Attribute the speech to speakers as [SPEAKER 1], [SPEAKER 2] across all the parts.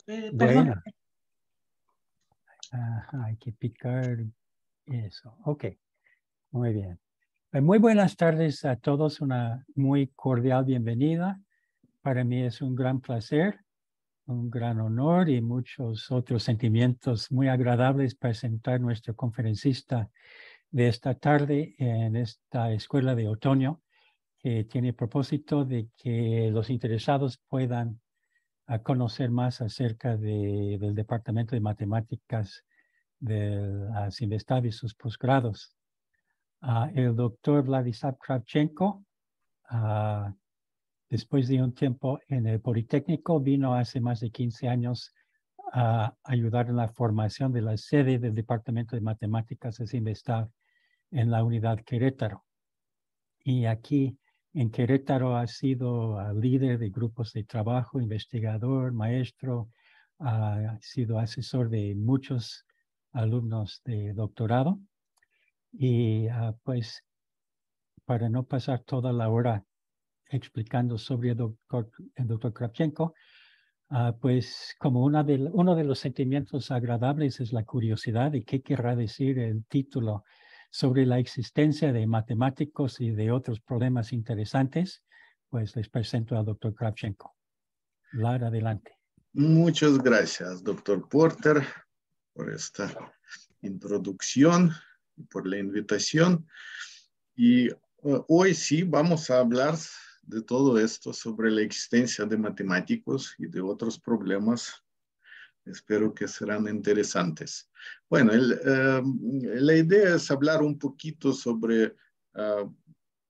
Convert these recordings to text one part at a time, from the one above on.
[SPEAKER 1] Perdón.
[SPEAKER 2] Bueno, hay que picar eso. Ok, muy bien. Muy buenas tardes a todos, una muy cordial bienvenida. Para mí es un gran placer, un gran honor y muchos otros sentimientos muy agradables presentar nuestro conferencista de esta tarde en esta escuela de otoño, que tiene el propósito de que los interesados puedan conocer más acerca del Departamento de Matemáticas de Cinvestav y sus posgrados. El doctor Vladislav Kravchenko, después de un tiempo en el Politécnico, vino hace más de 15 años a ayudar en la formación de la sede del Departamento de Matemáticas de Cinvestav en la unidad Querétaro. Y aquí en Querétaro ha sido líder de grupos de trabajo, investigador, maestro, ha sido asesor de muchos alumnos de doctorado. Y pues para no pasar toda la hora explicando sobre el doctor Kravchenko, pues como uno de los sentimientos agradables es la curiosidad de qué querrá decir el título sobre la existencia de matemáticos y de otros problemas interesantes, pues les presento al doctor Kravchenko. Lara, adelante.
[SPEAKER 3] Muchas gracias, doctor Porter, por esta introducción y por la invitación. Y hoy sí vamos a hablar de todo esto sobre la existencia de matemáticos y de otros problemas. Espero que serán interesantes. Bueno, la idea es hablar un poquito sobre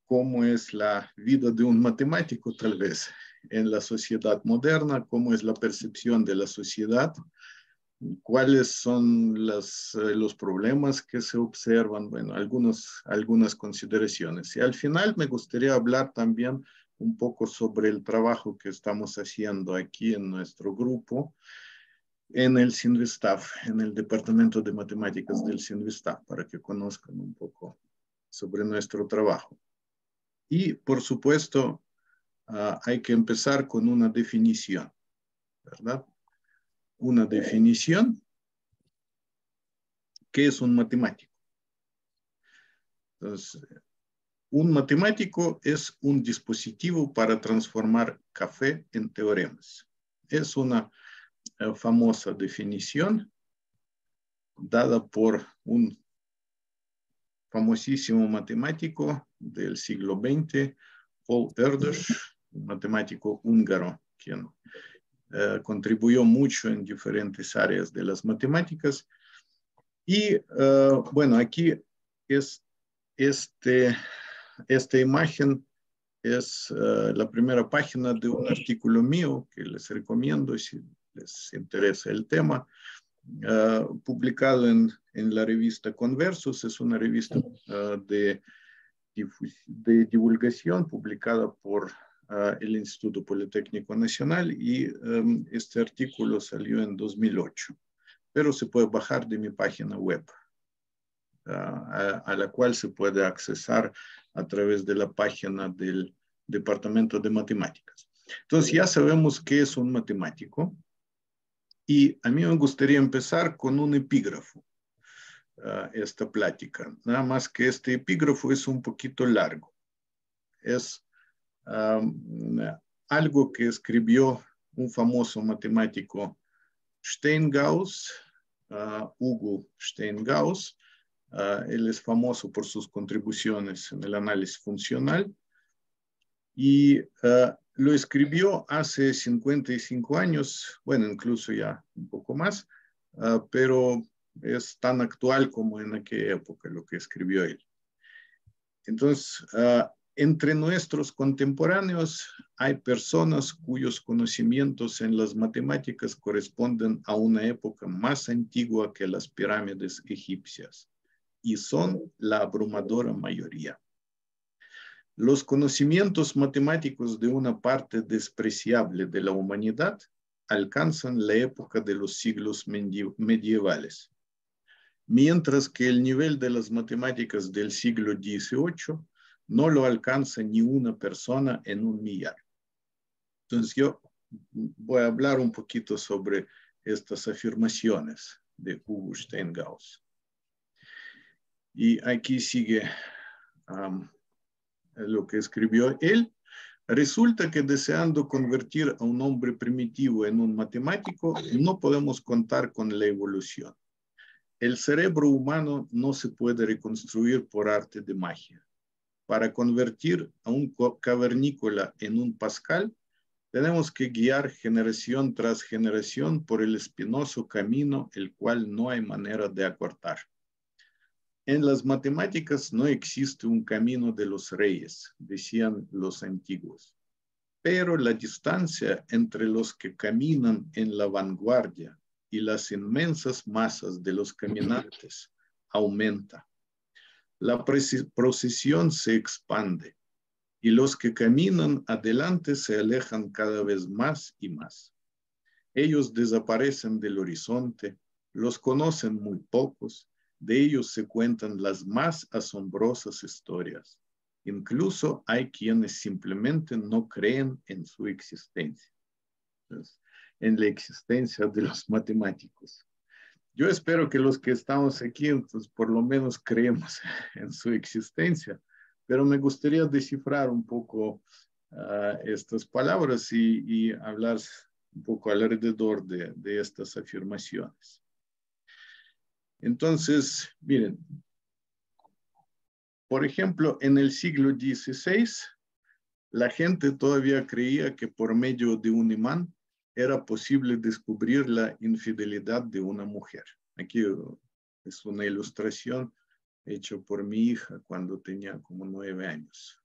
[SPEAKER 3] cómo es la vida de un matemático, tal vez, en la sociedad moderna, cómo es la percepción de la sociedad, cuáles son los problemas que se observan, bueno, algunas consideraciones. Y al final me gustaría hablar también un poco sobre el trabajo que estamos haciendo aquí en nuestro grupo, en el Cinvestav, en el Departamento de Matemáticas del Cinvestav, para que conozcan un poco sobre nuestro trabajo. Y, por supuesto, hay que empezar con una definición, ¿verdad? Una definición. ¿Qué es un matemático? Entonces, un matemático es un dispositivo para transformar café en teoremas. Es una famosa definición dada por un famosísimo matemático del siglo XX, Paul Erdős, un matemático húngaro, quien contribuyó mucho en diferentes áreas de las matemáticas. Y bueno, aquí es esta imagen es la primera página de un artículo mío que les recomiendo si les interesa el tema, publicado en la revista Conversos. Es una revista de divulgación publicada por el Instituto Politécnico Nacional, y este artículo salió en 2008, pero se puede bajar de mi página web, a la cual se puede accesar a través de la página del Departamento de Matemáticas. Entonces ya sabemos qué es un matemático, y a mí me gustaría empezar con un epígrafo, esta plática. Nada más que este epígrafo es un poquito largo. Es algo que escribió un famoso matemático, Steingauss, Hugo Steingauss. Él es famoso por sus contribuciones en el análisis funcional, y lo escribió hace 55 años, bueno, incluso ya un poco más, pero es tan actual como en aquella época lo que escribió él. Entonces, entre nuestros contemporáneos hay personas cuyos conocimientos en las matemáticas corresponden a una época más antigua que las pirámides egipcias, y son la abrumadora mayoría. Los conocimientos matemáticos de una parte despreciable de la humanidad alcanzan la época de los siglos medievales, mientras que el nivel de las matemáticas del siglo XVIII no lo alcanza ni una persona en un millar. Entonces yo voy a hablar un poquito sobre estas afirmaciones de Hugo Steingauss. Y aquí sigue lo que escribió él. Resulta que deseando convertir a un hombre primitivo en un matemático, no podemos contar con la evolución. El cerebro humano no se puede reconstruir por arte de magia. Para convertir a un cavernícola en un Pascal, tenemos que guiar generación tras generación por el espinoso camino, el cual no hay manera de acortar. En las matemáticas no existe un camino de los reyes, decían los antiguos, pero la distancia entre los que caminan en la vanguardia y las inmensas masas de los caminantes aumenta. La procesión se expande y los que caminan adelante se alejan cada vez más y más. Ellos desaparecen del horizonte, los conocen muy pocos, de ellos se cuentan las más asombrosas historias. Incluso hay quienes simplemente no creen en su existencia, entonces, en la existencia de los matemáticos. Yo espero que los que estamos aquí, pues, por lo menos creemos en su existencia, pero me gustaría descifrar un poco estas palabras y hablar un poco alrededor de estas afirmaciones. Entonces, miren, por ejemplo, en el siglo XVI, la gente todavía creía que por medio de un imán era posible descubrir la infidelidad de una mujer. Aquí es una ilustración hecha por mi hija cuando tenía como 9 años.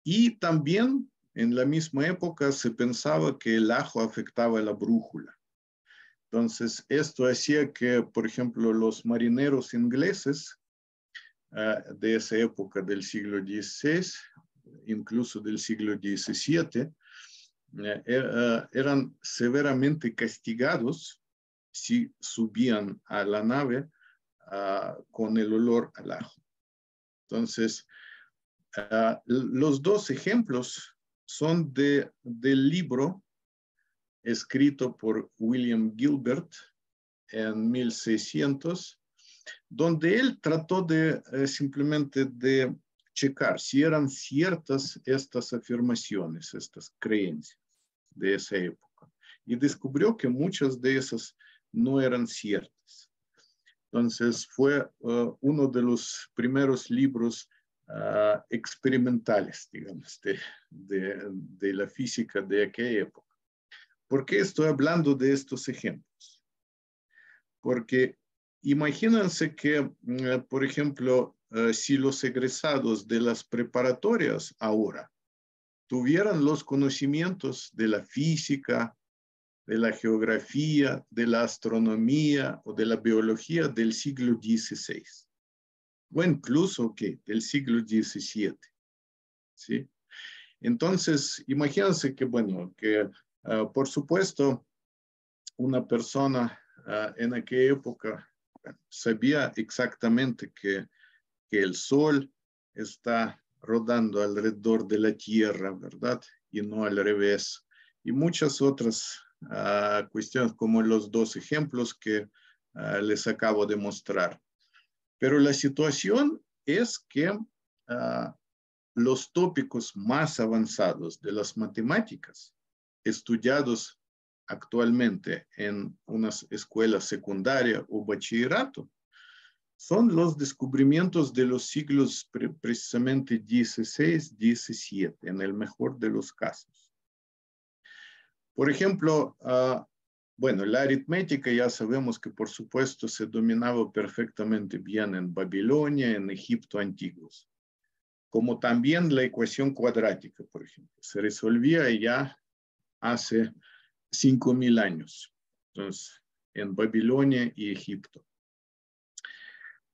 [SPEAKER 3] Y también en la misma época se pensaba que el ajo afectaba la brújula. Entonces, esto hacía que, por ejemplo, los marineros ingleses de esa época del siglo XVI, incluso del siglo XVII, eran severamente castigados si subían a la nave con el olor al ajo. Entonces, los dos ejemplos son del libro escrito por William Gilbert en 1600, donde él trató de simplemente de checar si eran ciertas estas afirmaciones, estas creencias de esa época. Y descubrió que muchas de esas no eran ciertas. Entonces fue uno de los primeros libros experimentales, digamos, de la física de aquella época. ¿Por qué estoy hablando de estos ejemplos? Porque imagínense que, por ejemplo, si los egresados de las preparatorias ahora tuvieran los conocimientos de la física, de la geografía, de la astronomía o de la biología del siglo XVI, o incluso del siglo XVII, ¿sí? Entonces, imagínense que, bueno, que por supuesto, una persona en aquella época sabía exactamente que el Sol está rodando alrededor de la Tierra, ¿verdad? Y no al revés. Y muchas otras cuestiones como los dos ejemplos que les acabo de mostrar. Pero la situación es que los tópicos más avanzados de las matemáticas, estudiados actualmente en una escuela secundaria o bachillerato, son los descubrimientos de los siglos precisamente XVI, XVII, en el mejor de los casos. Por ejemplo, bueno, la aritmética ya sabemos que por supuesto se dominaba perfectamente bien en Babilonia, en Egipto antiguos, como también la ecuación cuadrática, por ejemplo, se resolvía ya hace 5,000 años, entonces, en Babilonia y Egipto.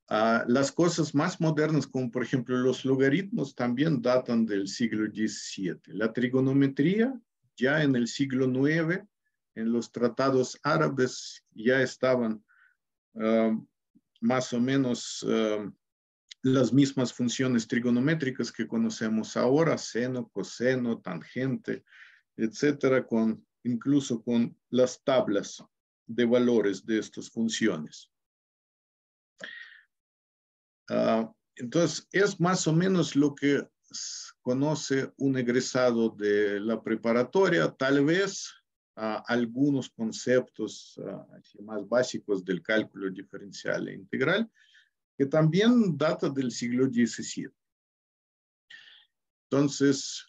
[SPEAKER 3] Las cosas más modernas, como por ejemplo los logaritmos, también datan del siglo XVII. La trigonometría, ya en el siglo IX, en los tratados árabes, ya estaban más o menos las mismas funciones trigonométricas que conocemos ahora, seno, coseno, tangente, etcétera, incluso con las tablas de valores de estas funciones. Entonces, es más o menos lo que conoce un egresado de la preparatoria, tal vez algunos conceptos más básicos del cálculo diferencial e integral, que también data del siglo XVII. Entonces,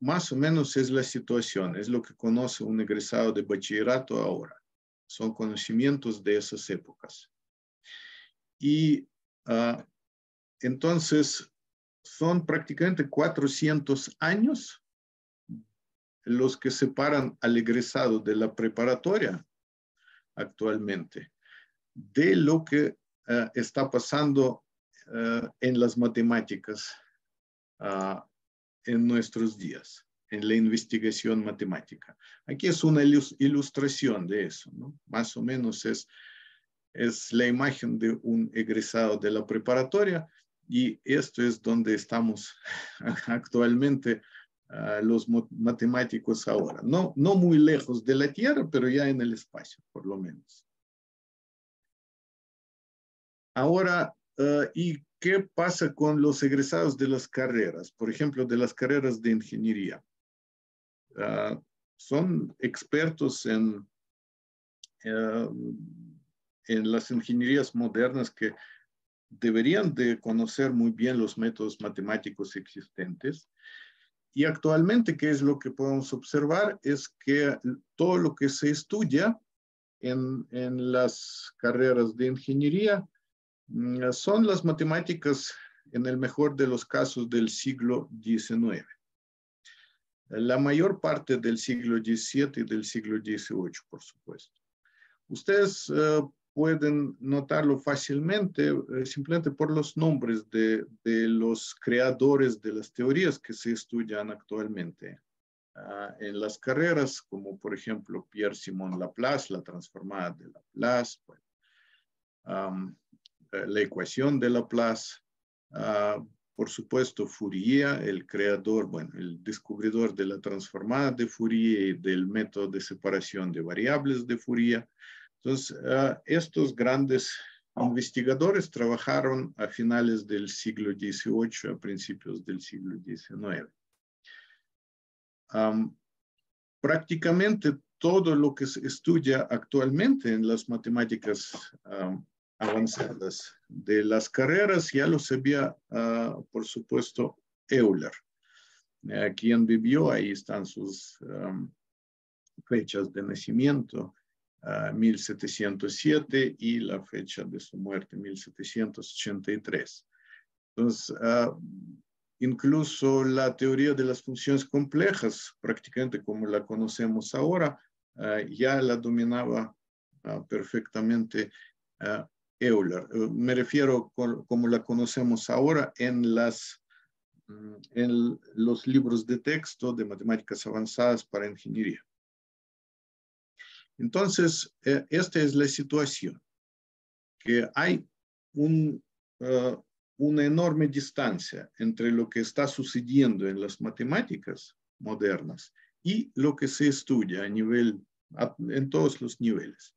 [SPEAKER 3] más o menos es la situación, es lo que conoce un egresado de bachillerato ahora. Son conocimientos de esas épocas. Y entonces, son prácticamente 400 años los que separan al egresado de la preparatoria actualmente de lo que está pasando en las matemáticas en nuestros días, en la investigación matemática. Aquí es una ilustración de eso, ¿no? Más o menos es la imagen de un egresado de la preparatoria y esto es donde estamos actualmente los matemáticos ahora. No muy lejos de la Tierra, pero ya en el espacio, por lo menos. Ahora, ¿y qué pasa con los egresados de las carreras? Por ejemplo, de las carreras de ingeniería. Son expertos en las ingenierías modernas que deberían de conocer muy bien los métodos matemáticos existentes. Y actualmente, ¿qué es lo que podemos observar? Es que todo lo que se estudia en las carreras de ingeniería son las matemáticas, en el mejor de los casos, del siglo XIX. La mayor parte del siglo XVII y del siglo XVIII, por supuesto. Ustedes pueden notarlo fácilmente simplemente por los nombres de los creadores de las teorías que se estudian actualmente en las carreras, como por ejemplo Pierre-Simon Laplace, la transformada de Laplace, la ecuación de Laplace, por supuesto Fourier, el creador, bueno, el descubridor de la transformada de Fourier y del método de separación de variables de Fourier. Entonces, estos grandes investigadores trabajaron a finales del siglo XVIII, a principios del siglo XIX. Prácticamente todo lo que se estudia actualmente en las matemáticas avanzadas de las carreras ya lo sabía, por supuesto, Euler. Quien vivió, ahí están sus fechas de nacimiento, 1707 y la fecha de su muerte, 1783. Entonces, incluso la teoría de las funciones complejas, prácticamente como la conocemos ahora, ya la dominaba perfectamente Euler. Me refiero como la conocemos ahora en los libros de texto de matemáticas avanzadas para ingeniería. Entonces, esta es la situación, que hay una enorme distancia entre lo que está sucediendo en las matemáticas modernas y lo que se estudia en todos los niveles.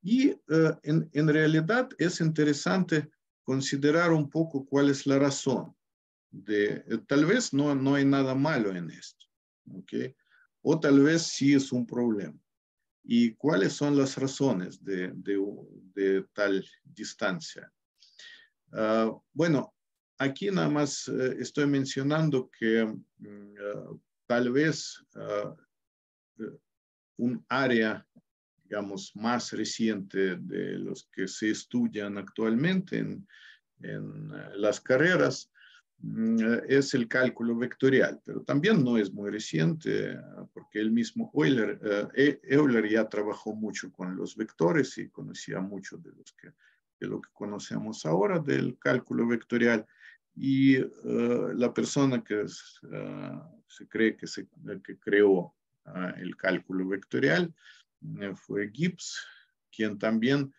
[SPEAKER 3] Y en realidad es interesante considerar un poco cuál es la razón. Tal vez no hay nada malo en esto, ¿okay? O tal vez sí es un problema. ¿Y cuáles son las razones de tal distancia? Bueno, aquí nada más estoy mencionando que tal vez un área, digamos, más reciente de los que se estudian actualmente en las carreras es el cálculo vectorial, pero también no es muy reciente porque el mismo Euler ya trabajó mucho con los vectores y conocía mucho de lo que conocemos ahora del cálculo vectorial. Y la persona que se cree que creó el cálculo vectorial fue Gibbs, quien también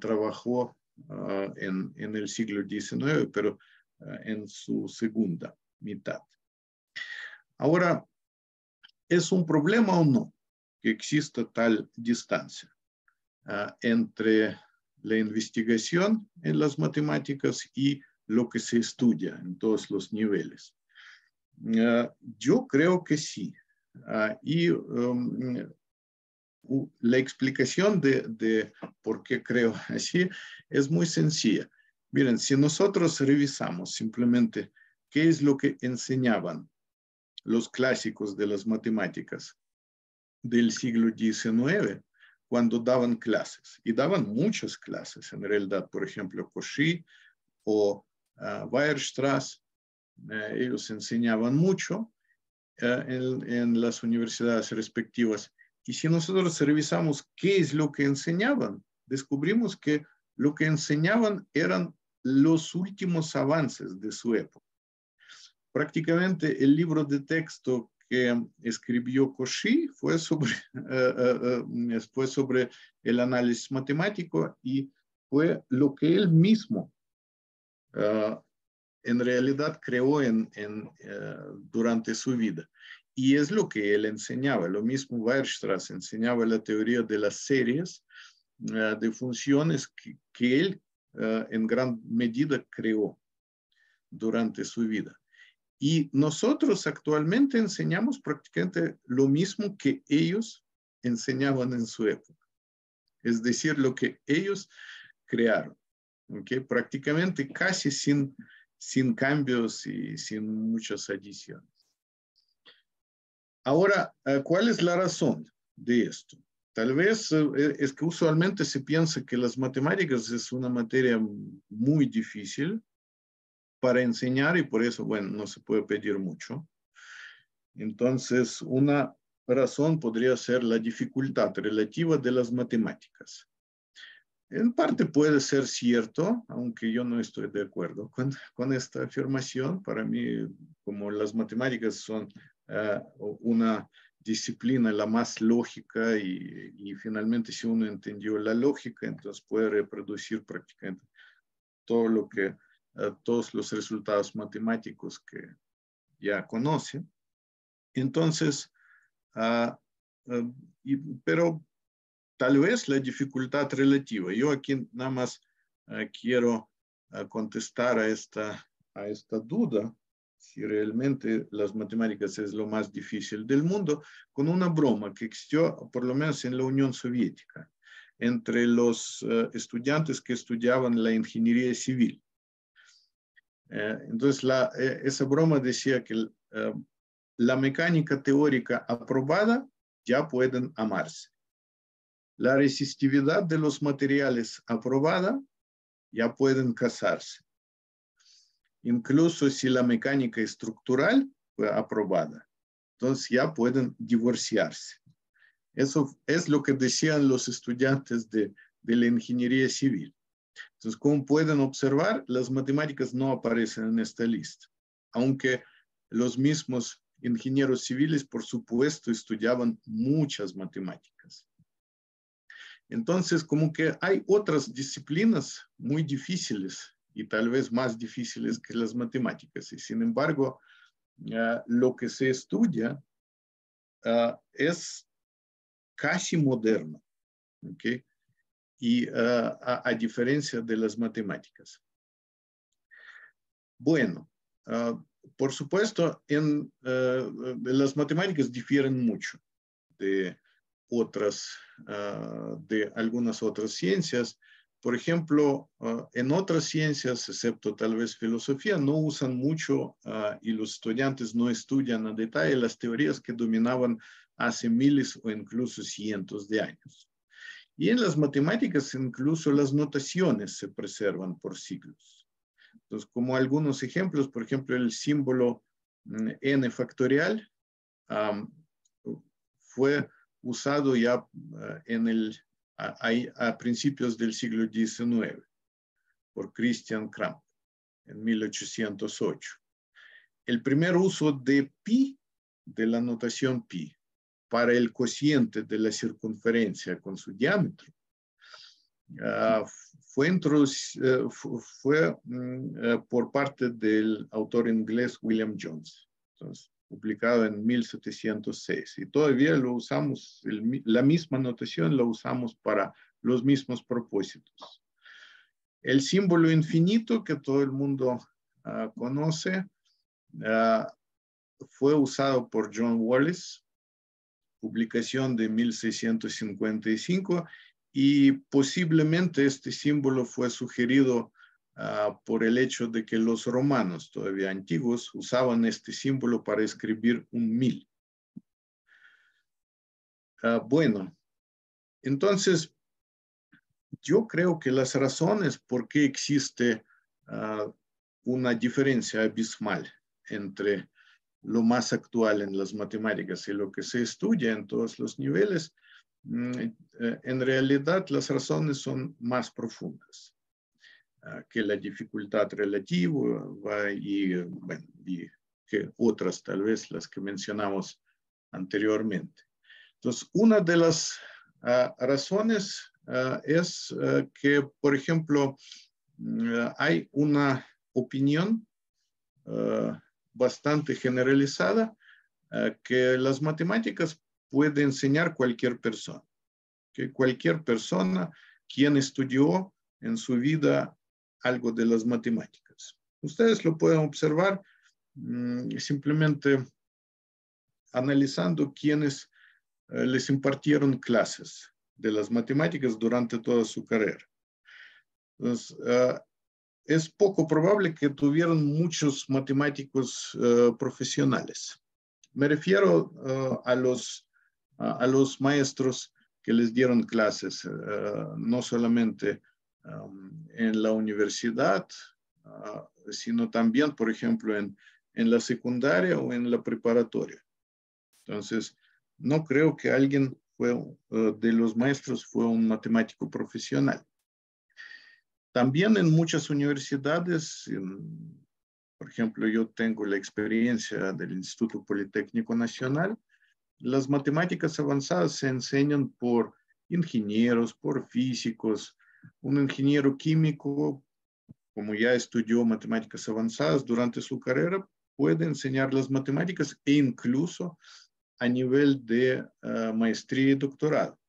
[SPEAKER 3] trabajó en el siglo XIX, pero en su segunda mitad. Ahora, ¿Es un problema o no que exista tal distancia entre la investigación en las matemáticas y lo que se estudia en todos los niveles? Yo creo que sí. La explicación de por qué creo así es muy sencilla. Miren, si nosotros revisamos simplemente qué es lo que enseñaban los clásicos de las matemáticas del siglo XIX cuando daban clases, y daban muchas clases, en realidad, por ejemplo, Cauchy o Weierstrass, ellos enseñaban mucho en las universidades respectivas. Y si nosotros revisamos qué es lo que enseñaban, descubrimos que lo que enseñaban eran los últimos avances de su época. Prácticamente el libro de texto que escribió Cauchy fue sobre el análisis matemático y fue lo que él mismo en realidad creó durante su vida. Y es lo que él enseñaba. Lo mismo Weierstrass enseñaba la teoría de las series de funciones que él en gran medida creó durante su vida. Y nosotros actualmente enseñamos prácticamente lo mismo que ellos enseñaban en su época. Es decir, lo que ellos crearon. ¿Okay? Prácticamente casi sin cambios y sin muchas adiciones. Ahora, ¿cuál es la razón de esto? Tal vez es que usualmente se piensa que las matemáticas es una materia muy difícil para enseñar y por eso, bueno, no se puede pedir mucho. Entonces, una razón podría ser la dificultad relativa de las matemáticas. En parte puede ser cierto, aunque yo no estoy de acuerdo con esta afirmación. Para mí, como las matemáticas son una disciplina la más lógica y finalmente si uno entendió la lógica, entonces puede reproducir prácticamente todo lo que, todos los resultados matemáticos que ya conoce. Entonces, pero tal vez la dificultad relativa. Yo aquí nada más quiero contestar a esta duda, si realmente las matemáticas es lo más difícil del mundo, con una broma que existió por lo menos en la Unión Soviética, entre los estudiantes que estudiaban la ingeniería civil. Entonces, esa broma decía que la mecánica teórica aprobada ya pueden amarse. La resistividad de los materiales aprobada, ya pueden casarse. Incluso si la mecánica estructural fue aprobada, entonces ya pueden divorciarse. Eso es lo que decían los estudiantes de la ingeniería civil. Entonces, como pueden observar, las matemáticas no aparecen en esta lista, aunque los mismos ingenieros civiles, por supuesto, estudiaban muchas matemáticas. Entonces, como que hay otras disciplinas muy difíciles y tal vez más difíciles que las matemáticas. Y sin embargo, lo que se estudia es casi moderno, ¿okay? Y a diferencia de las matemáticas. Bueno, por supuesto, las matemáticas difieren mucho de algunas otras ciencias. Por ejemplo, en otras ciencias, excepto tal vez filosofía, no usan mucho y los estudiantes no estudian a detalle las teorías que dominaban hace miles o incluso cientos de años. Y en las matemáticas incluso las notaciones se preservan por siglos. Entonces, como algunos ejemplos, por ejemplo, el símbolo n factorial fue usado ya a principios del siglo XIX por Christian Kramp en 1808. El primer uso de pi, de la notación pi, para el cociente de la circunferencia con su diámetro, fue por parte del autor inglés William Jones. Entonces, publicado en 1706. Y todavía lo usamos, la misma notación la usamos para los mismos propósitos. El símbolo infinito que todo el mundo conoce fue usado por John Wallis, publicación de 1655, y posiblemente este símbolo fue sugerido por el hecho de que los romanos todavía antiguos usaban este símbolo para escribir un 1000. Bueno, entonces yo creo que las razones por qué existe una diferencia abismal entre lo más actual en las matemáticas y lo que se estudia en todos los niveles, en realidad las razones son más profundas que la dificultad relativa y que otras tal vez las que mencionamos anteriormente. Entonces, una de las razones es que, por ejemplo, hay una opinión bastante generalizada que las matemáticas puede enseñar cualquier persona, que cualquier persona quien estudió en su vida algo de las matemáticas. Ustedes lo pueden observar simplemente analizando quienes les impartieron clases de las matemáticas durante toda su carrera. Entonces, es poco probable que tuvieran muchos matemáticos profesionales. Me refiero a los maestros que les dieron clases, no solamente en la universidad, sino también, por ejemplo, en la secundaria o en la preparatoria. Entonces, no creo que alguien de los maestros fue un matemático profesional. También en muchas universidades, por ejemplo, yo tengo la experiencia del Instituto Politécnico Nacional, las matemáticas avanzadas se enseñan por ingenieros, por físicos. Un ingeniero químico, como ya estudió matemáticas avanzadas durante su carrera, puede enseñar las matemáticas e incluso a nivel de maestría y doctorado.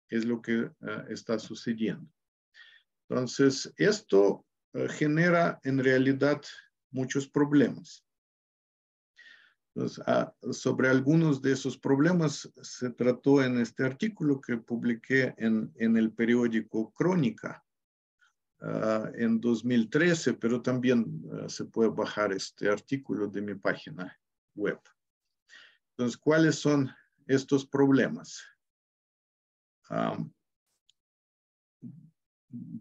[SPEAKER 3] Es lo que está sucediendo. Entonces, esto genera en realidad muchos problemas. Entonces, sobre algunos de esos problemas se trató en este artículo que publiqué en el periódico Crónica en 2013, pero también se puede bajar este artículo de mi página web. Entonces, ¿cuáles son estos problemas?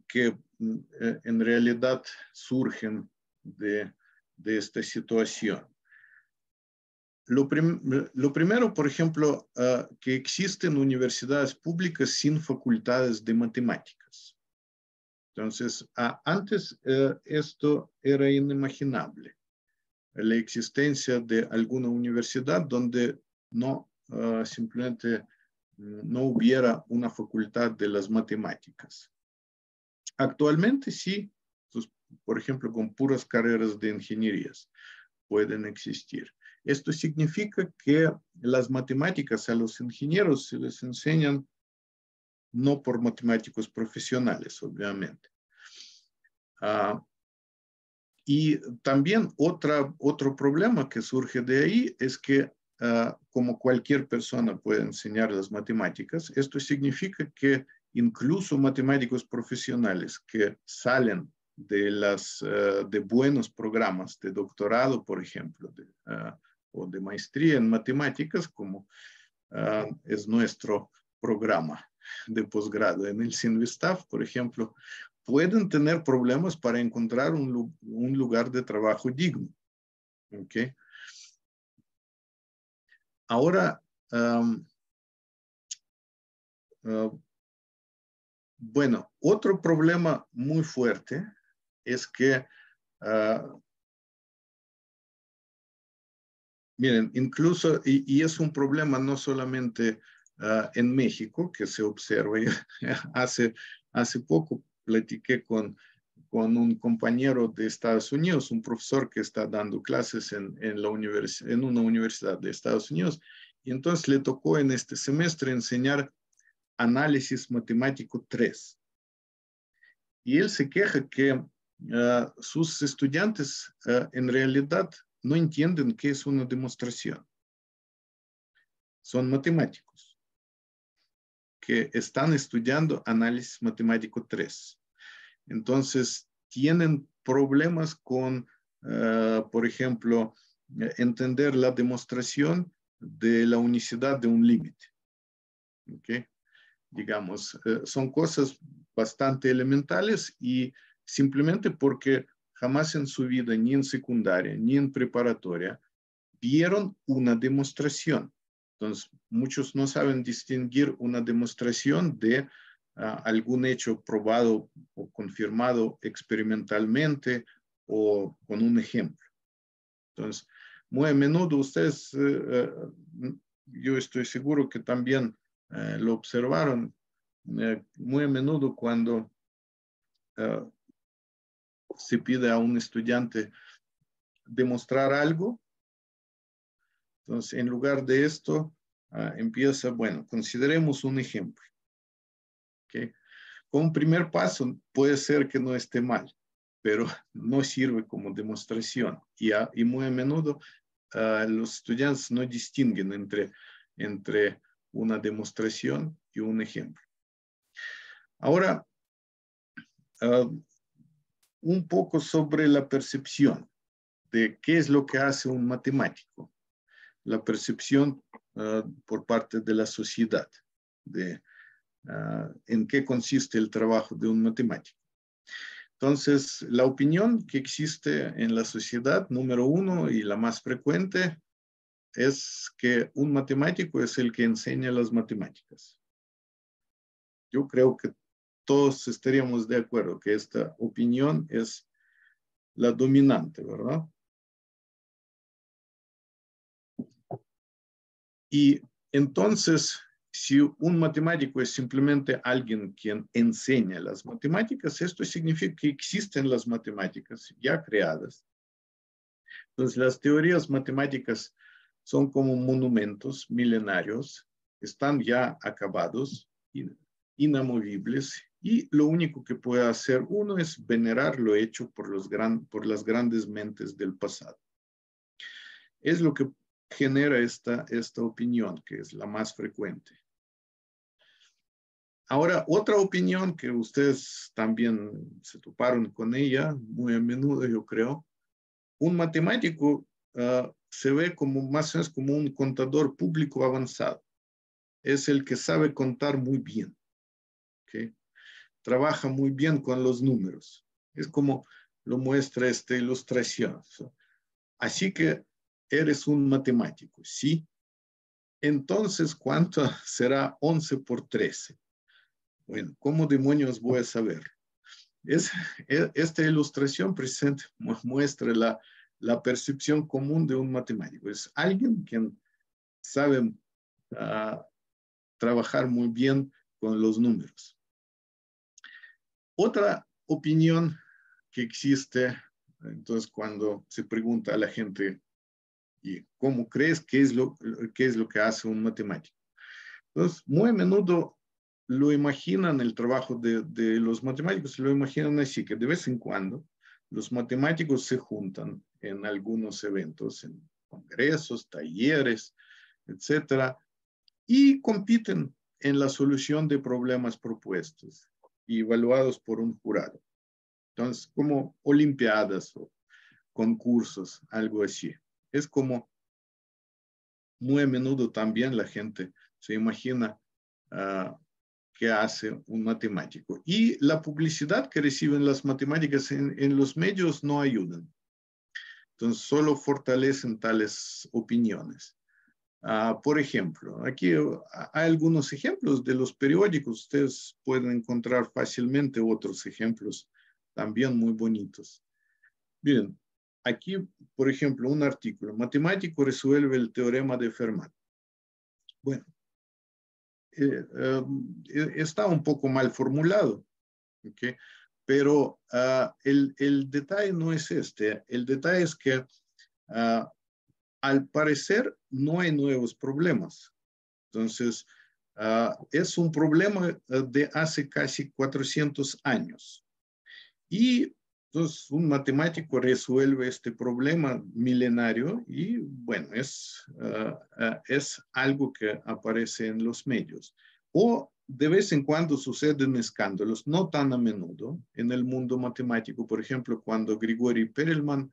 [SPEAKER 3] Que en realidad surgen de esta situación. Lo primero, por ejemplo, que existen universidades públicas sin facultades de matemáticas. Entonces, antes esto era inimaginable. La existencia de alguna universidad donde simplemente no hubiera una facultad de las matemáticas. Actualmente sí, pues, por ejemplo, con puras carreras de ingenierías pueden existir. Esto significa que las matemáticas a los ingenieros se les enseñan no por matemáticos profesionales, obviamente. Y también otro problema que surge de ahí es que como cualquier persona puede enseñar las matemáticas, esto significa que incluso matemáticos profesionales que salen de buenos programas de doctorado, por ejemplo, o de maestría en matemáticas, como es nuestro programa de posgrado en el CINVESTAF, por ejemplo, pueden tener problemas para encontrar un lugar de trabajo digno. ¿Okay? Ahora, bueno, otro problema muy fuerte es que, miren, incluso, y es un problema no solamente en México, que se observa, hace poco platiqué con con un compañero de Estados Unidos, un profesor que está dando clases en una universidad de Estados Unidos, y entonces le tocó en este semestre enseñar análisis matemático 3. Y él se queja que sus estudiantes en realidad no entienden qué es una demostración. Son matemáticos que están estudiando análisis matemático 3. Entonces, tienen problemas con, por ejemplo, entender la demostración de la unicidad de un límite. ¿Okay? Digamos, son cosas bastante elementales y simplemente porque jamás en su vida, ni en secundaria, ni en preparatoria, vieron una demostración. Entonces, muchos no saben distinguir una demostración de algún hecho probado o confirmado experimentalmente o con un ejemplo. Entonces, muy a menudo ustedes, yo estoy seguro que también lo observaron, muy a menudo cuando se pide a un estudiante demostrar algo, entonces en lugar de esto empieza, bueno, consideremos un ejemplo. ¿Okay? Como primer paso puede ser que no esté mal, pero no sirve como demostración y muy a menudo los estudiantes no distinguen entre una demostración y un ejemplo. Ahora, un poco sobre la percepción de qué es lo que hace un matemático. La percepción por parte de la sociedad de en qué consiste el trabajo de un matemático. Entonces, la opinión que existe en la sociedad, número uno y la más frecuente, es que un matemático es el que enseña las matemáticas. Yo creo que todos estaríamos de acuerdo que esta opinión es la dominante, ¿verdad? Y entonces, si un matemático es simplemente alguien quien enseña las matemáticas, esto significa que existen las matemáticas ya creadas. Entonces, las teorías matemáticas son como monumentos milenarios, están ya acabados, inamovibles, y lo único que puede hacer uno es venerar lo hecho por las grandes mentes del pasado. Es lo que genera esta opinión, que es la más frecuente. Ahora, otra opinión que ustedes también se toparon con ella muy a menudo, yo creo, un matemático se ve como más o menos como un contador público avanzado. Es el que sabe contar muy bien. ¿Okay? Trabaja muy bien con los números. Es como lo muestra esta ilustración. Así que eres un matemático, ¿sí? Entonces, ¿cuánto será 11 por 13? Bueno, ¿cómo demonios voy a saber? Esta ilustración presente muestra la percepción común de un matemático. Es alguien quien sabe trabajar muy bien con los números. Otra opinión que existe, entonces, cuando se pregunta a la gente, ¿y cómo crees qué es lo que hace un matemático? Entonces, muy a menudo lo imaginan el trabajo de los matemáticos, lo imaginan así, que de vez en cuando los matemáticos se juntan en algunos eventos, en congresos, talleres, etcétera, y compiten en la solución de problemas propuestos y evaluados por un jurado. Entonces, como olimpiadas o concursos, algo así. Es como muy a menudo también la gente se imagina que hace un matemático. Y la publicidad que reciben las matemáticas en los medios no ayudan. Entonces, solo fortalecen tales opiniones. Por ejemplo, aquí hay algunos ejemplos de los periódicos. Ustedes pueden encontrar fácilmente otros ejemplos también muy bonitos. Miren, aquí, por ejemplo, un artículo. Matemático resuelve el teorema de Fermat. Bueno, está un poco mal formulado, ¿okay? pero el detalle no es este. El detalle es que al parecer no hay nuevos problemas. Entonces, es un problema de hace casi 400 años. Y entonces un matemático resuelve este problema milenario y bueno, es algo que aparece en los medios. O de vez en cuando suceden escándalos, no tan a menudo, en el mundo matemático. Por ejemplo, cuando Grigori Perelman,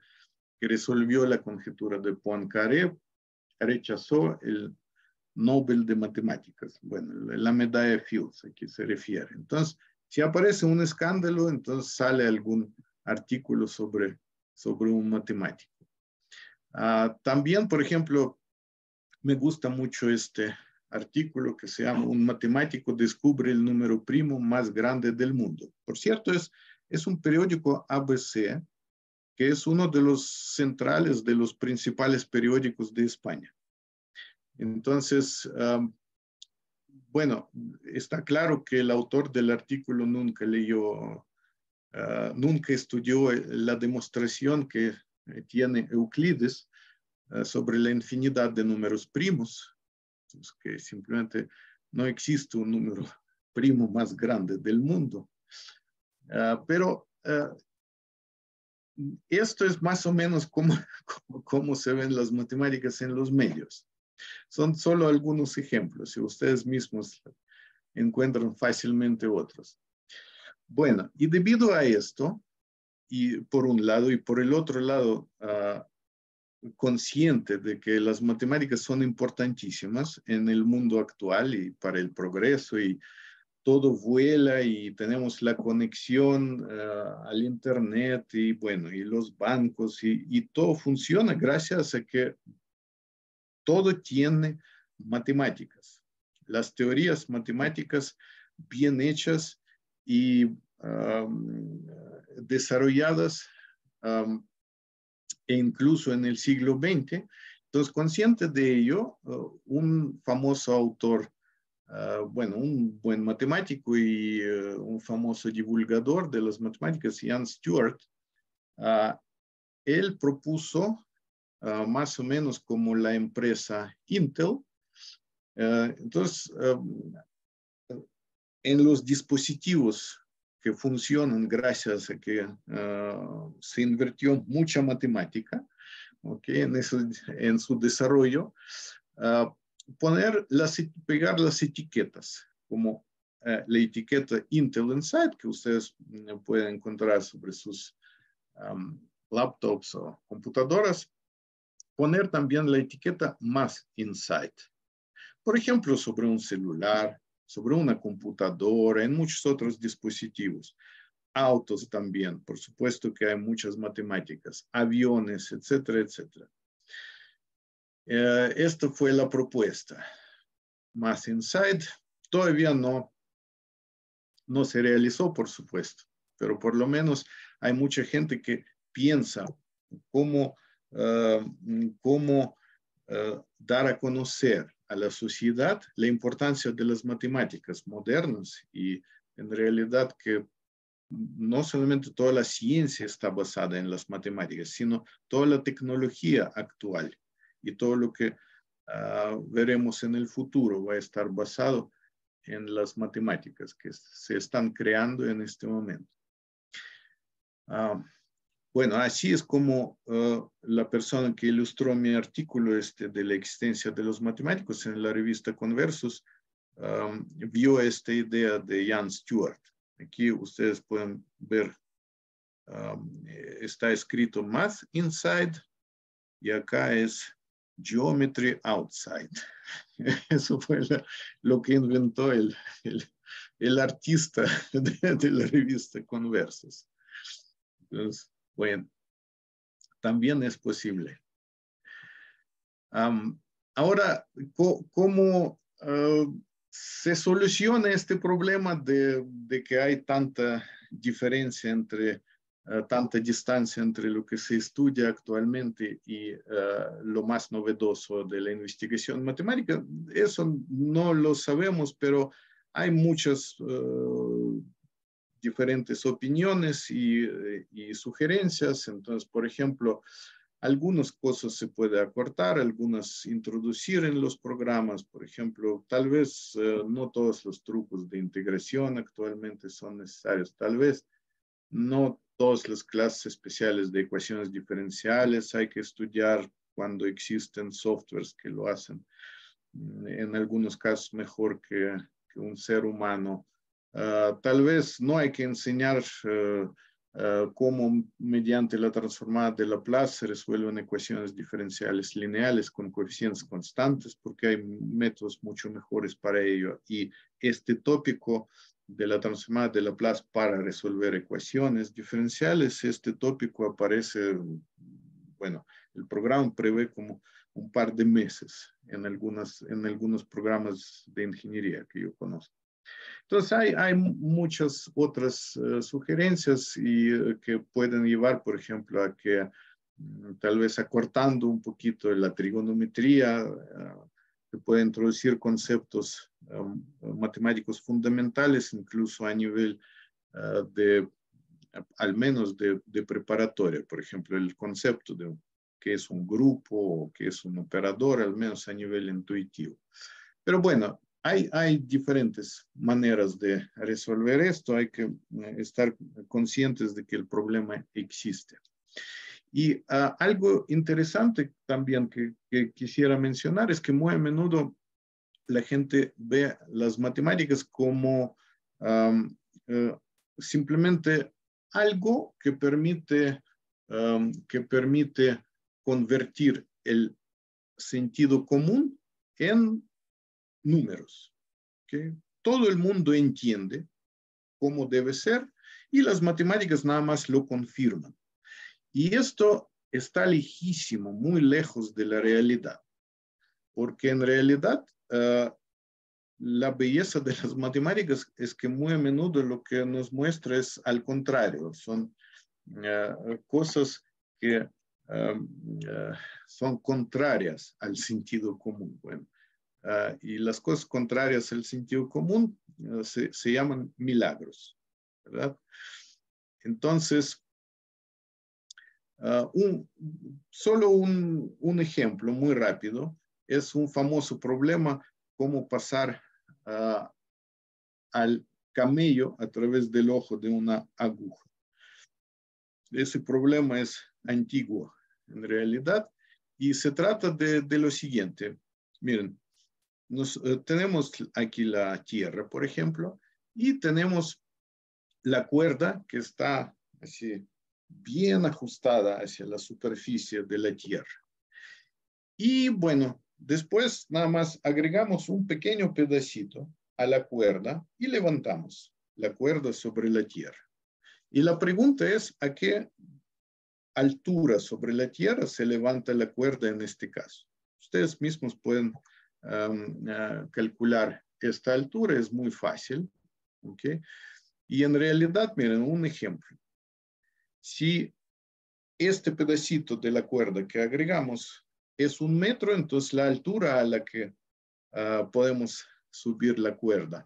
[SPEAKER 3] que resolvió la conjetura de Poincaré, rechazó el Nobel de Matemáticas. Bueno, la medalla Fields, a que se refiere. Entonces, si aparece un escándalo, entonces sale algún artículo sobre un matemático. También, por ejemplo, me gusta mucho este artículo que se llama Un matemático descubre el número primo más grande del mundo. Por cierto, es un periódico ABC, que es uno de los centrales de los principales periódicos de España. Entonces, bueno, está claro que el autor del artículo nunca leyó, nunca estudió la demostración que tiene Euclides sobre la infinidad de números primos, pues que simplemente no existe un número primo más grande del mundo. Pero esto es más o menos como se ven las matemáticas en los medios. Son solo algunos ejemplos y ustedes mismos encuentran fácilmente otros. Bueno, y debido a esto, y por un lado, y por el otro lado, consciente de que las matemáticas son importantísimas en el mundo actual y para el progreso, y todo vuela y tenemos la conexión al Internet y bueno, y los bancos y todo funciona gracias a que todo tiene matemáticas. Las teorías matemáticas bien hechas y desarrolladas e incluso en el siglo XX. Entonces, consciente de ello, un famoso autor, bueno, un buen matemático y un famoso divulgador de las matemáticas, Ian Stewart, él propuso más o menos como la empresa Intel. Entonces, en los dispositivos que funcionan gracias a que se invirtió mucha matemática, ¿okay? En su desarrollo, pegar las etiquetas, como la etiqueta Intel Inside, que ustedes pueden encontrar sobre sus laptops o computadoras, poner también la etiqueta más Inside. Por ejemplo, sobre un celular, sobre una computadora, en muchos otros dispositivos. Autos también, por supuesto que hay muchas matemáticas, aviones, etcétera, etcétera. Esta fue la propuesta. Más Inside todavía no se realizó, por supuesto, pero por lo menos hay mucha gente que piensa cómo dar a conocer a la sociedad la importancia de las matemáticas modernas y en realidad que no solamente toda la ciencia está basada en las matemáticas, sino toda la tecnología actual y todo lo que veremos en el futuro va a estar basado en las matemáticas que se están creando en este momento. Bueno, así es como la persona que ilustró mi artículo de la existencia de los matemáticos en la revista Conversos vio esta idea de Ian Stewart. Aquí ustedes pueden ver, está escrito Math Inside y acá es Geometry Outside. Eso fue lo que inventó el artista de la revista Conversos. Entonces, bueno, también es posible. Ahora, ¿cómo se soluciona este problema de que hay tanta diferencia tanta distancia entre lo que se estudia actualmente y lo más novedoso de la investigación matemática? Eso no lo sabemos, pero hay muchas diferentes opiniones y sugerencias. Entonces, por ejemplo, algunas cosas se puede acortar, algunas introducir en los programas. Por ejemplo, tal vez no todos los trucos de integración actualmente son necesarios. Tal vez no todas las clases especiales de ecuaciones diferenciales hay que estudiar cuando existen softwares que lo hacen. En algunos casos mejor que un ser humano. Tal vez no hay que enseñar cómo mediante la transformada de Laplace se resuelven ecuaciones diferenciales lineales con coeficientes constantes, porque hay métodos mucho mejores para ello. Y este tópico de la transformada de Laplace para resolver ecuaciones diferenciales, este tópico aparece, bueno, el programa prevé como un par de meses en algunos programas de ingeniería que yo conozco. Entonces hay muchas otras sugerencias que pueden llevar, por ejemplo, a que tal vez acortando un poquito la trigonometría, se puede introducir conceptos matemáticos fundamentales, incluso a nivel al menos de preparatoria. Por ejemplo, el concepto de qué es un grupo o qué es un operador, al menos a nivel intuitivo. Pero bueno, hay diferentes maneras de resolver esto. Hay que estar conscientes de que el problema existe. Y algo interesante también que quisiera mencionar es que muy a menudo la gente ve las matemáticas como simplemente algo que permite convertir el sentido común en números. ¿Okay? Todo el mundo entiende cómo debe ser y las matemáticas nada más lo confirman. Y esto está lejísimo, muy lejos de la realidad, porque en realidad la belleza de las matemáticas es que muy a menudo lo que nos muestra es al contrario, son cosas que son contrarias al sentido común. Bueno, y las cosas contrarias al sentido común se llaman milagros, ¿verdad? Entonces, solo un ejemplo muy rápido es un famoso problema, cómo pasar al camello a través del ojo de una aguja. Ese problema es antiguo en realidad y se trata de lo siguiente. Miren, tenemos aquí la Tierra, por ejemplo, y tenemos la cuerda que está así bien ajustada hacia la superficie de la Tierra. Y bueno, después nada más agregamos un pequeño pedacito a la cuerda y levantamos la cuerda sobre la Tierra. Y la pregunta es, ¿a qué altura sobre la Tierra se levanta la cuerda en este caso? Ustedes mismos pueden calcular esta altura, es muy fácil. ¿Okay? Y en realidad, miren, un ejemplo. Si este pedacito de la cuerda que agregamos es 1 metro, entonces la altura a la que podemos subir la cuerda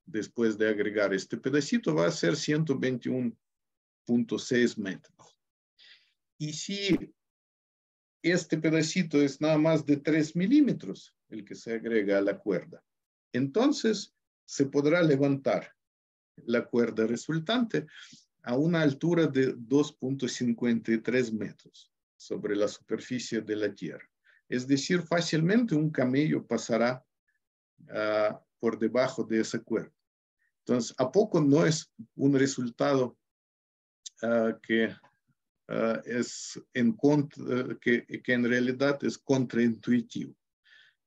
[SPEAKER 3] después de agregar este pedacito va a ser 121.6 metros. Y si este pedacito es nada más de 3 milímetros, el que se agrega a la cuerda, entonces se podrá levantar la cuerda resultante a una altura de 2.53 metros sobre la superficie de la Tierra. Es decir, fácilmente un camello pasará por debajo de esa cuerda. Entonces, ¿a poco no es un resultado que es que en realidad es contraintuitivo?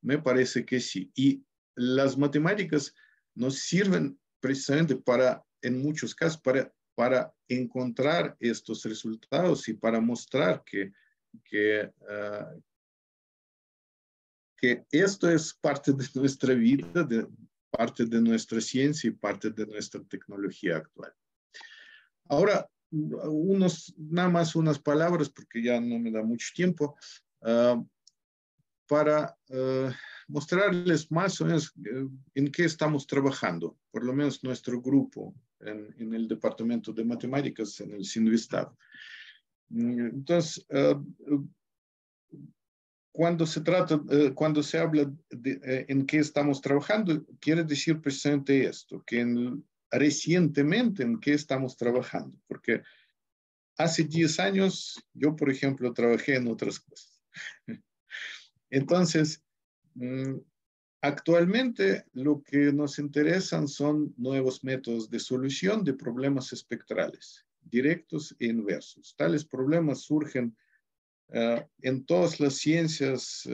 [SPEAKER 3] Me parece que sí. Y las matemáticas nos sirven precisamente para, en muchos casos, para encontrar estos resultados y para mostrar que esto es parte de nuestra vida, parte de nuestra ciencia y parte de nuestra tecnología actual. Ahora, nada más unas palabras, porque ya no me da mucho tiempo, para mostrarles más o menos en qué estamos trabajando, por lo menos nuestro grupo en el departamento de matemáticas en el Sinvestad. Entonces, cuando se habla de en qué estamos trabajando, quiere decir precisamente esto, que recientemente en qué estamos trabajando, porque hace 10 años yo, por ejemplo, trabajé en otras cosas. Entonces, actualmente lo que nos interesan son nuevos métodos de solución de problemas espectrales, directos e inversos. Tales problemas surgen en todas las ciencias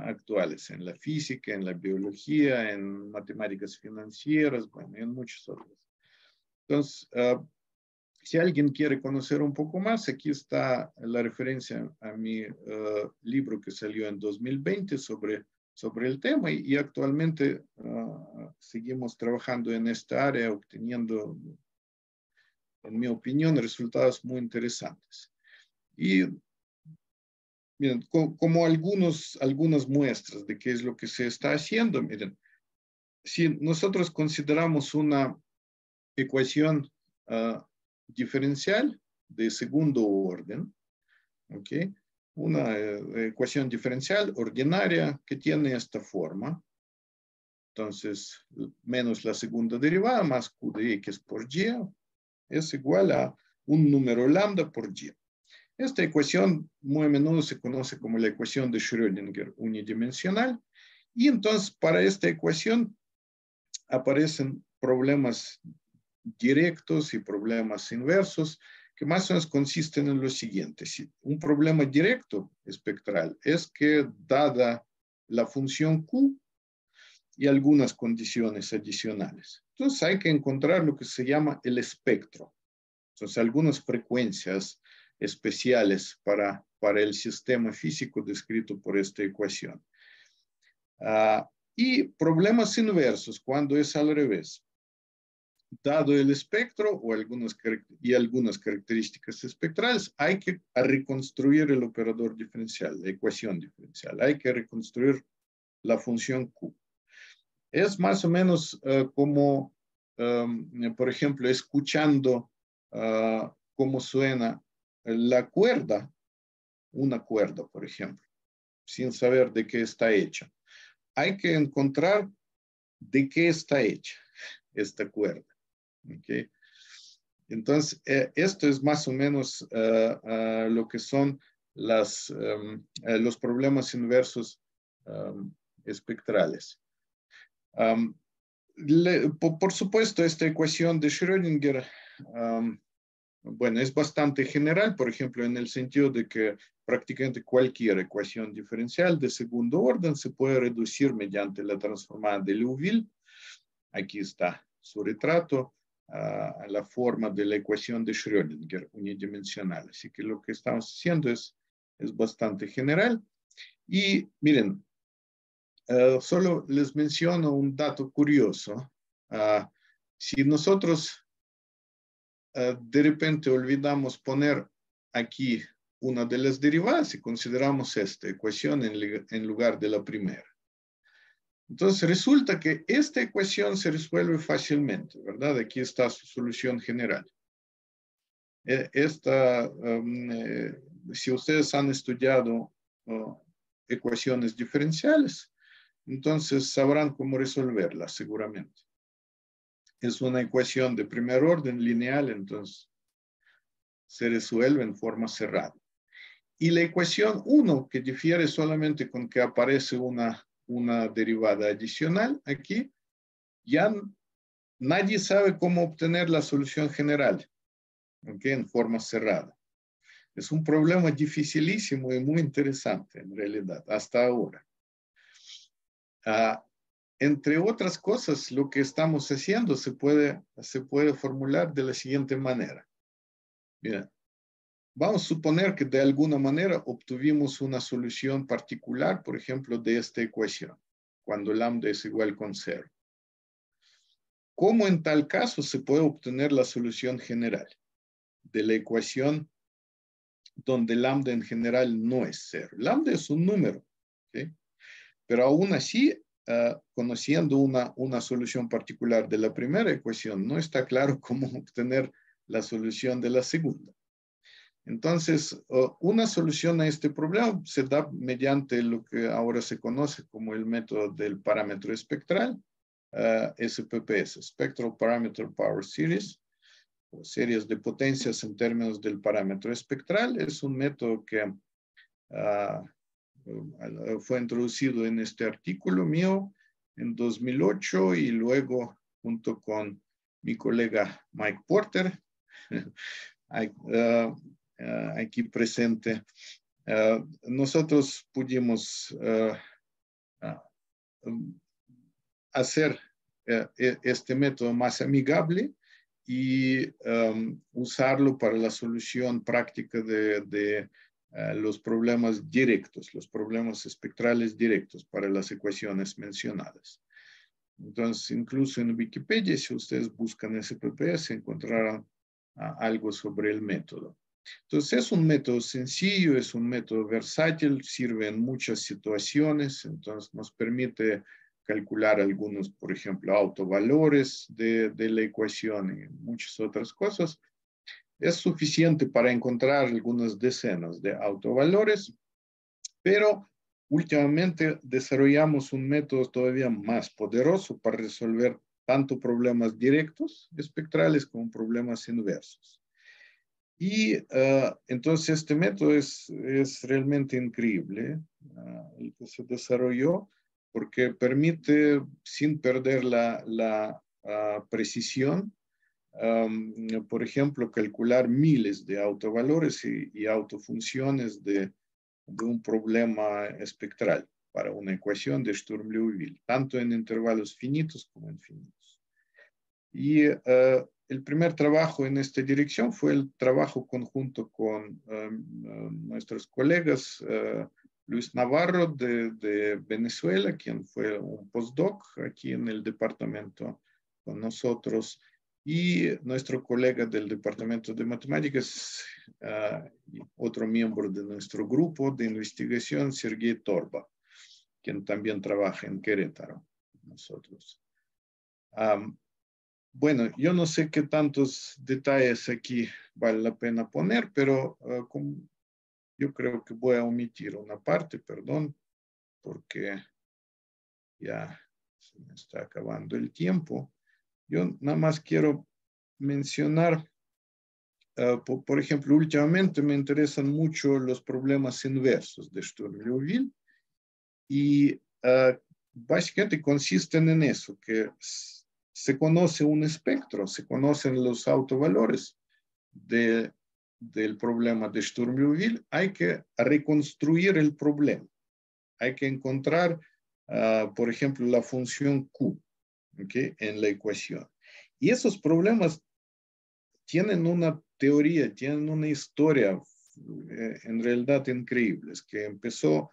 [SPEAKER 3] actuales, en la física, en la biología, en matemáticas financieras, bueno, en muchas otras. Entonces, si alguien quiere conocer un poco más, aquí está la referencia a mi libro que salió en 2020 sobre el tema y actualmente seguimos trabajando en esta área, obteniendo, en mi opinión, resultados muy interesantes. Y miren, como algunas muestras de qué es lo que se está haciendo, miren, si nosotros consideramos una ecuación diferencial de segundo orden, ¿ok? Una ecuación diferencial ordinaria que tiene esta forma. Entonces, menos la segunda derivada más q de x por y es igual a un número lambda por y. Esta ecuación muy a menudo se conoce como la ecuación de Schrödinger unidimensional. Y entonces, para esta ecuación aparecen problemas directos y problemas inversos que más o menos consisten en lo siguiente. Si un problema directo espectral es que dada la función Q y algunas condiciones adicionales, entonces hay que encontrar lo que se llama el espectro. Entonces algunas frecuencias especiales para el sistema físico descrito por esta ecuación. Y problemas inversos cuando es al revés. Dado el espectro o algunas características espectrales, hay que reconstruir el operador diferencial, la ecuación diferencial. Hay que reconstruir la función Q. Es más o menos como, por ejemplo, escuchando cómo suena la cuerda, una cuerda, por ejemplo, sin saber de qué está hecha. Hay que encontrar de qué está hecha esta cuerda. Okay. Entonces, esto es más o menos lo que son los problemas inversos espectrales. Por supuesto, esta ecuación de Schrödinger, bueno, es bastante general, por ejemplo, en el sentido de que prácticamente cualquier ecuación diferencial de segundo orden se puede reducir mediante la transformada de Liouville. Aquí está su retrato a la forma de la ecuación de Schrödinger unidimensional. Así que lo que estamos haciendo es bastante general. Y miren, solo les menciono un dato curioso. Si nosotros de repente olvidamos poner aquí una de las derivadas y consideramos esta ecuación en lugar de la primera. Entonces resulta que esta ecuación se resuelve fácilmente, ¿verdad? Aquí está su solución general. Si ustedes han estudiado ecuaciones diferenciales, entonces sabrán cómo resolverla seguramente. Es una ecuación de primer orden lineal, entonces se resuelve en forma cerrada. Y la ecuación 1, que difiere solamente con que aparece una derivada adicional aquí, ya nadie sabe cómo obtener la solución general, ¿okay? En forma cerrada. Es un problema dificilísimo y muy interesante en realidad, hasta ahora. Entre otras cosas, lo que estamos haciendo se puede formular de la siguiente manera. Mira, vamos a suponer que de alguna manera obtuvimos una solución particular, por ejemplo, de esta ecuación, cuando lambda es igual con 0. ¿Cómo en tal caso se puede obtener la solución general de la ecuación donde lambda en general no es 0? Lambda es un número, ¿okay? Pero aún así conociendo una solución particular de la primera ecuación, no está claro cómo obtener la solución de la segunda. Entonces, una solución a este problema se da mediante lo que ahora se conoce como el método del parámetro espectral, SPPS, Spectral Parameter Power Series, o series de potencias en términos del parámetro espectral. Es un método que fue introducido en este artículo mío en 2008 y luego junto con mi colega Mike Porter, aquí presente, nosotros pudimos hacer este método más amigable y usarlo para la solución práctica de los problemas directos, los problemas espectrales directos para las ecuaciones mencionadas. Entonces, incluso en Wikipedia, si ustedes buscan SPPS, encontrarán algo sobre el método. Entonces, es un método sencillo, es un método versátil, sirve en muchas situaciones, entonces nos permite calcular algunos, por ejemplo, autovalores de la ecuación y muchas otras cosas. Es suficiente para encontrar algunas decenas de autovalores, pero últimamente desarrollamos un método todavía más poderoso para resolver tanto problemas directos espectrales como problemas inversos. Y entonces este método es realmente increíble, el que se desarrolló, porque permite, sin perder la precisión, por ejemplo, calcular miles de autovalores y autofunciones de un problema espectral para una ecuación de Sturm-Liouville, tanto en intervalos finitos como infinitos. Y el primer trabajo en esta dirección fue el trabajo conjunto con nuestros colegas Luis Navarro de Venezuela, quien fue un postdoc aquí en el departamento con nosotros, y nuestro colega del departamento de matemáticas y otro miembro de nuestro grupo de investigación, Sergei Torba, quien también trabaja en Querétaro con nosotros. Bueno, yo no sé qué tantos detalles aquí vale la pena poner, pero yo creo que voy a omitir una parte, perdón, porque ya se me está acabando el tiempo. Yo nada más quiero mencionar, por ejemplo, últimamente me interesan mucho los problemas inversos de Sturm-Liouville y básicamente consisten en eso, que se conoce un espectro, se conocen los autovalores del problema de Sturm-Liouville, hay que reconstruir el problema. Hay que encontrar, por ejemplo, la función Q, ¿okay?, en la ecuación. Y esos problemas tienen una teoría, tienen una historia en realidad increíbles, que empezó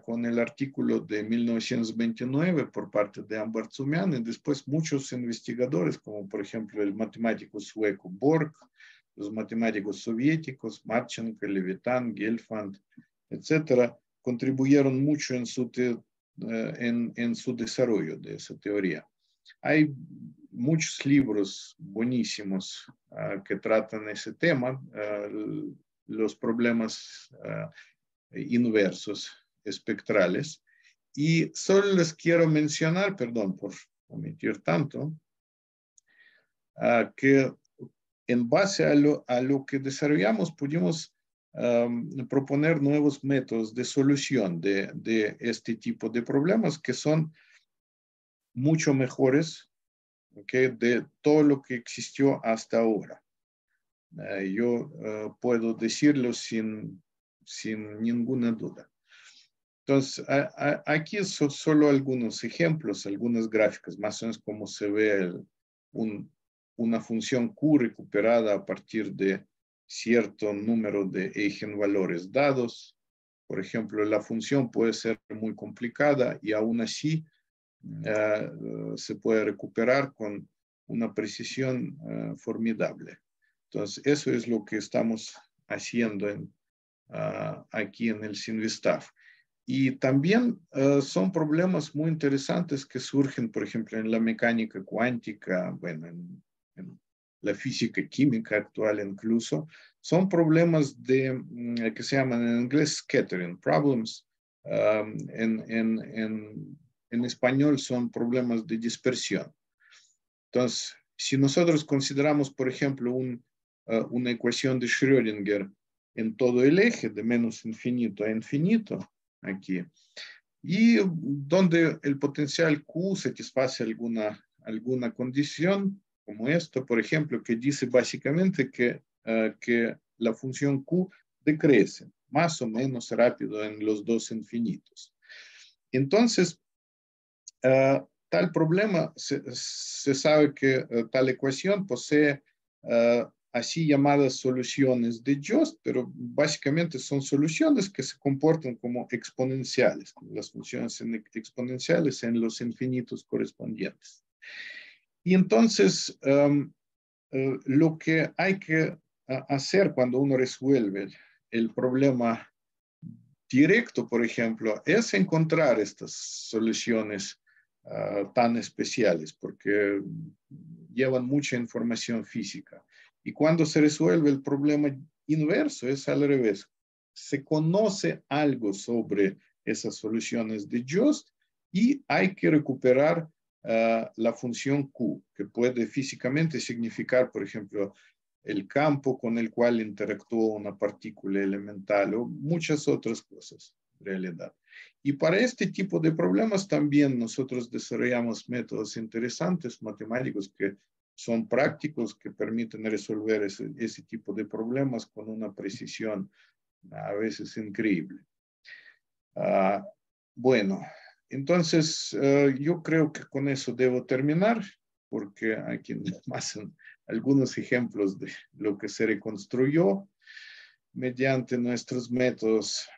[SPEAKER 3] con el artículo de 1929 por parte de Ambartsumian y después muchos investigadores, como por ejemplo el matemático sueco Borg, los matemáticos soviéticos, Marchenko, Levitan, Gelfand, etcétera, contribuyeron mucho en su desarrollo de esa teoría. Hay muchos libros buenísimos que tratan ese tema, los problemas inversos espectrales. Y solo les quiero mencionar, perdón por omitir tanto, que en base a lo que desarrollamos pudimos proponer nuevos métodos de solución de este tipo de problemas que son mucho mejores, ¿okay?, de todo lo que existió hasta ahora. Yo puedo decirlo sin ninguna duda. Entonces, aquí son solo algunos ejemplos, algunas gráficas, más o menos como se ve una función Q recuperada a partir de cierto número de eigenvalores dados. Por ejemplo, la función puede ser muy complicada y aún así se puede recuperar con una precisión formidable. Entonces, eso es lo que estamos haciendo aquí en el CINVSTAF. Y también son problemas muy interesantes que surgen, por ejemplo, en la mecánica cuántica, bueno, en la física química actual incluso. Son problemas que se llaman en inglés scattering problems. En español son problemas de dispersión. Entonces, si nosotros consideramos, por ejemplo, una ecuación de Schrödinger en todo el eje de menos infinito a infinito, aquí, y donde el potencial Q satisface alguna condición, como esto, por ejemplo, que dice básicamente que la función Q decrece más o menos rápido en los dos infinitos. Entonces, tal problema, se sabe que tal ecuación posee así llamadas soluciones de Jost, pero básicamente son soluciones que se comportan como exponenciales, como las funciones exponenciales en los infinitos correspondientes. Y entonces, lo que hay que hacer cuando uno resuelve el problema directo, por ejemplo, es encontrar estas soluciones tan especiales, porque llevan mucha información física. Y cuando se resuelve el problema inverso, es al revés. Se conoce algo sobre esas soluciones de Jost y hay que recuperar la función Q, que puede físicamente significar, por ejemplo, el campo con el cual interactúa una partícula elemental o muchas otras cosas, en realidad. Y para este tipo de problemas también nosotros desarrollamos métodos interesantes matemáticos que son prácticos, que permiten resolver ese tipo de problemas con una precisión a veces increíble. Bueno, entonces yo creo que con eso debo terminar, porque aquí más algunos ejemplos de lo que se reconstruyó mediante nuestros métodos.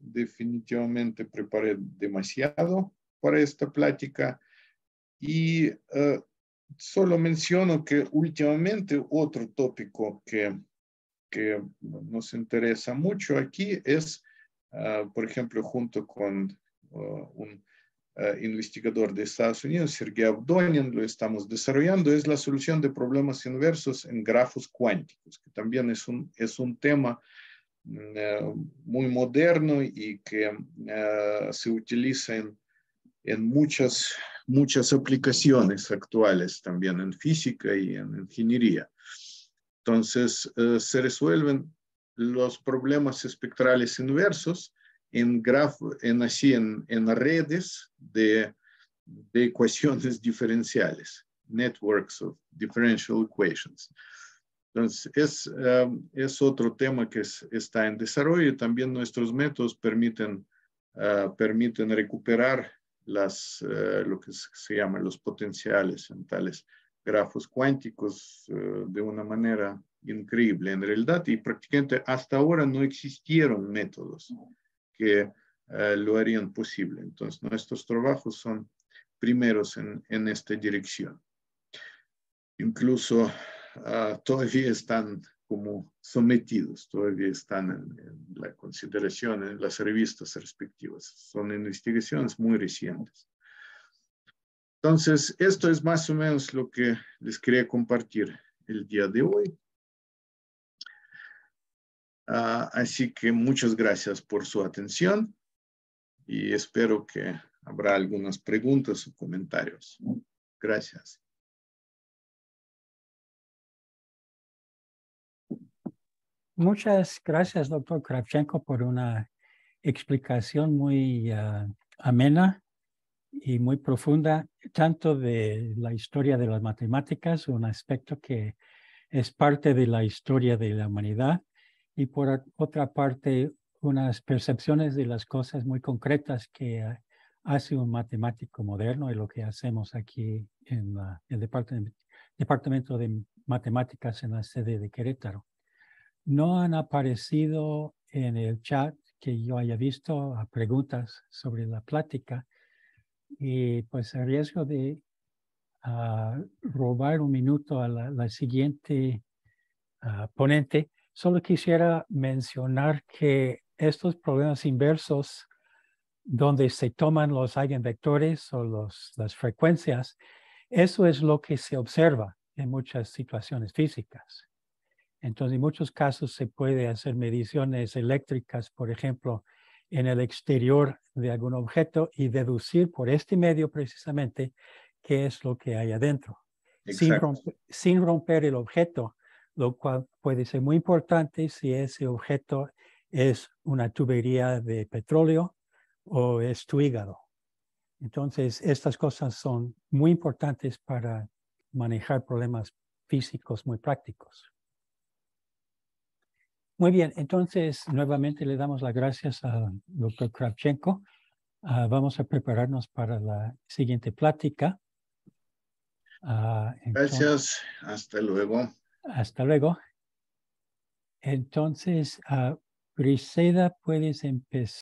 [SPEAKER 3] Definitivamente preparé demasiado para esta plática y solo menciono que últimamente otro tópico que nos interesa mucho aquí es, por ejemplo, junto con un investigador de Estados Unidos, Sergei Avdonin, lo estamos desarrollando, es la solución de problemas inversos en grafos cuánticos, que también es un tema muy moderno y que se utiliza en muchas aplicaciones actuales, también en física y en ingeniería. Entonces, se resuelven los problemas espectrales inversos en redes de ecuaciones diferenciales, networks of differential equations. Entonces, es otro tema que está en desarrollo y también nuestros métodos permiten recuperar lo que se llama los potenciales en tales grafos cuánticos de una manera increíble en realidad, y prácticamente hasta ahora no existieron métodos que lo harían posible. Entonces, nuestros trabajos son primeros en esta dirección. Incluso todavía están como sometidos, todavía están en la consideración en las revistas respectivas. Son investigaciones muy recientes. Entonces, esto es más o menos lo que les quería compartir el día de hoy. Así que muchas gracias por su atención y espero que habrá algunas preguntas o comentarios. Gracias.
[SPEAKER 2] Muchas gracias, doctor Kravchenko, por una explicación muy amena y muy profunda, tanto de la historia de las matemáticas, un aspecto que es parte de la historia de la humanidad, y por otra parte, unas percepciones de las cosas muy concretas que hace un matemático moderno y lo que hacemos aquí en el Departamento de Matemáticas en la sede de Querétaro. No han aparecido en el chat que yo haya visto preguntas sobre la plática, y pues a riesgo de robar un minuto a la siguiente ponente, solo quisiera mencionar que estos problemas inversos donde se toman los eigenvectores o las frecuencias, eso es lo que se observa en muchas situaciones físicas. Entonces, en muchos casos se puede hacer mediciones eléctricas, por ejemplo, en el exterior de algún objeto y deducir por este medio precisamente qué es lo que hay adentro, sin romper el objeto, lo cual puede ser muy importante si ese objeto es una tubería de petróleo o es tu hígado. Entonces, estas cosas son muy importantes para manejar problemas físicos muy prácticos. Muy bien, entonces nuevamente le damos las gracias al doctor Kravchenko. Vamos a prepararnos para la siguiente plática.
[SPEAKER 3] Gracias, hasta luego.
[SPEAKER 2] Hasta luego. Entonces, Briseida, puedes empezar.